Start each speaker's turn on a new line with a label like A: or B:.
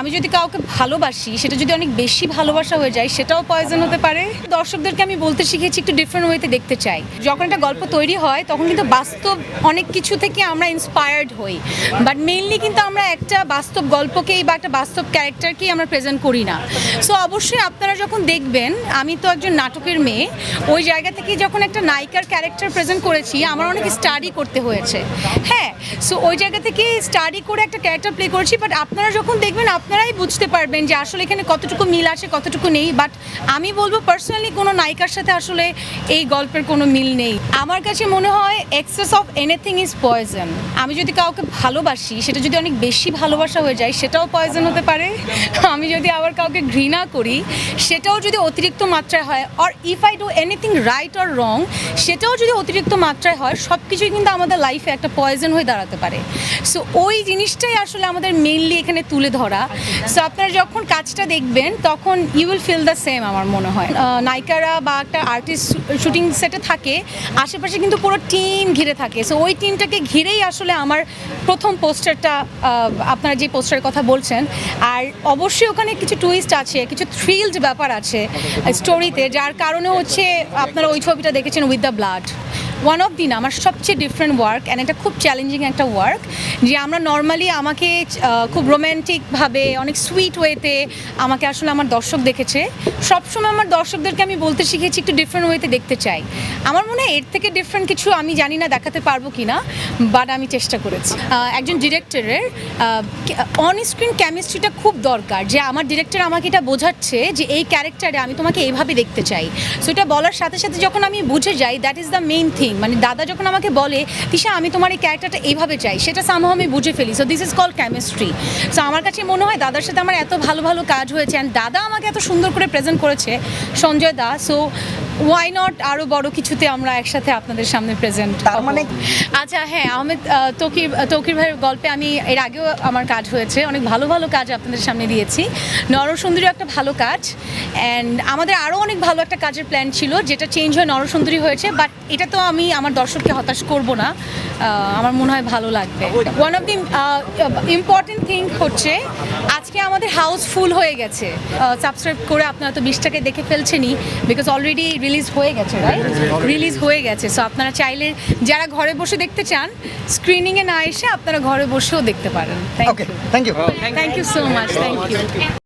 A: আমি যদি কাউকে ভালোবাসি সেটা যদি অনেক বেশি ভালোবাসা হয়ে যায় সেটাও পয়জন হতে পারে। দর্শকদেরকে আমি বলতে শিখেছি একটু ডিফারেন্ট ওয়েতে দেখতে চাই। যখন একটা গল্প তৈরি হয় তখন কিন্তু বাস্তব অনেক কিছু থেকে আমরা ইন্সপায়ার্ড হই, বাট মেইনলি কিন্তু আমরা একটা বাস্তব গল্পকেই বা একটা বাস্তব ক্যারেক্টারকেই আমরা প্রেজেন্ট করি না। সো অবশ্যই আপনারা যখন দেখবেন, আমি তো একজন নাটকের মেয়ে, ওই জায়গা থেকে যখন একটা নায়িকার ক্যারেক্টার প্রেজেন্ট করেছি আমার অনেক স্টাডি করতে হয়েছে। হ্যাঁ, সো ওই জায়গা থেকে স্টাডি করে একটা ক্যারেক্টার প্লে করেছি, বাট আপনারা যখন দেখবেন আপনারাই বুঝতে পারবেন যে আসলে এখানে কতটুকু মিল আছে কতটুকু নেই। বাট আমি বলবো পার্সোনালি কোনো নায়িকার সাথে আসলে এই গল্পের কোনো মিল নেই। আমার কাছে মনে হয় access of anything is poison. আমি যদি কাউকে ভালোবাসি সেটা যদি অনেক বেশি ভালোবাসা হয়ে যায় সেটাও পয়জন হতে পারে। আমি যদি আবার কাউকে ঘৃণা করি সেটাও যদি অতিরিক্ত মাত্রায় হয়, or if I do anything right or wrong সেটাও যদি অতিরিক্ত মাত্রায় হয়, সব কিছুই কিন্তু আমাদের লাইফে একটা পয়জন হয়ে দাঁড়াতে পারে। সো ওই জিনিসটাই আসলে আমাদের মেইনলি এখানে তুলে ধরা। সো আপনারা যখন কাজটা দেখবেন তখন you will feel the same. আমার মনে হয় নায়িকারা বা একটা আর্টিস্ট শুটিং সেটে থাকে, আশেপাশে কিন্তু পুরো টিম ঘিরে থাকে। সো ওই টিমটাকে ঘিরেই আসলে আমার প্রথম পোস্টারটা, আপনারা যে পোস্টারের কথা বলছেন। আর অবশ্যই ওখানে কিছু টুইস্ট আছে, কিছু থ্রিলড ব্যাপার আছে স্টোরিতে, যার কারণে হচ্ছে আপনারা ওই ছবিটা দেখেছেন with the blood. One of দিন আমার সবচেয়ে ডিফারেন্ট ওয়ার্ক, অ্যান্ড এটা খুব চ্যালেঞ্জিং একটা ওয়ার্ক। যে আমরা নর্মালি আমাকে খুব রোম্যান্টিকভাবে অনেক সুইট ওয়েতে আমাকে আসলে আমার দর্শক দেখেছে। সবসময় আমার দর্শকদেরকে আমি বলতে শিখেছি একটু ডিফারেন্ট ওয়েতে দেখতে চাই। আমার মনে হয় এর থেকে ডিফারেন্ট কিছু আমি জানি না দেখাতে পারবো কি না, বাট আমি চেষ্টা করেছি। একজন ডিরেক্টরের অন স্ক্রিন কেমিস্ট্রিটা খুব দরকার, যে আমার ডিরেক্টর আমাকে এটা বোঝাচ্ছে যে এই ক্যারেক্টারে আমি তোমাকে এইভাবে দেখতে চাই। সো এটা বলার সাথে সাথে যখন আমি বুঝে যাই, that is the main thing. মানে দাদা যখন আমাকে বলে তিশা আমি তোমার এই ক্যারেক্টারটা এইভাবে চাই, সেটা সামহাও আমি বুঝে ফেলি। So this is called chemistry. So আমার কাছে মনে হয় দাদার সাথে আমার এত ভালো ভালো কাজ হয়েছে, অ্যান্ড দাদা আমাকে এত সুন্দর করে প্রেজেন্ট করেছে, সঞ্জয় দা। সো ওয়াই নট আরও বড় কিছুতে আমরা একসাথে আপনাদের সামনে প্রেজেন্ট।
B: তার মানে
A: আচ্ছা হ্যাঁ, আহমেদ তৌকির ভাইয়ের গল্পে আমি এর আগেও আমার কাজ হয়েছে, অনেক ভালো ভালো কাজ আপনাদের সামনে দিয়েছি। নরসুন্দরী একটা ভালো কাজ, অ্যান্ড আমাদের আরও অনেক ভালো একটা কাজের প্ল্যান ছিল যেটা চেঞ্জ হয়ে নরসুন্দরী হয়েছে। বাট এটা তো আমি আমার দর্শককে হতাশ করব না, আমার মনে হয় ভালো লাগবে। One of the important thing হচ্ছে আজকে আমাদের হাউস ফুল হয়ে গেছে। সাবস্ক্রাইব করে আপনারা তো 20টাকে দেখে ফেলছেনই, বিকজ অলরেডি রিলিজ হয়ে গেছে, রাইট? রিলিজ হয়ে গেছে। সো আপনারা চাইলে যারা ঘরে বসে দেখতে চান, স্ক্রিনিংয়ে না এসে আপনারা ঘরে বসেও দেখতে পারেন। Thank you,
B: thank you.
A: Thank you so much, thank you.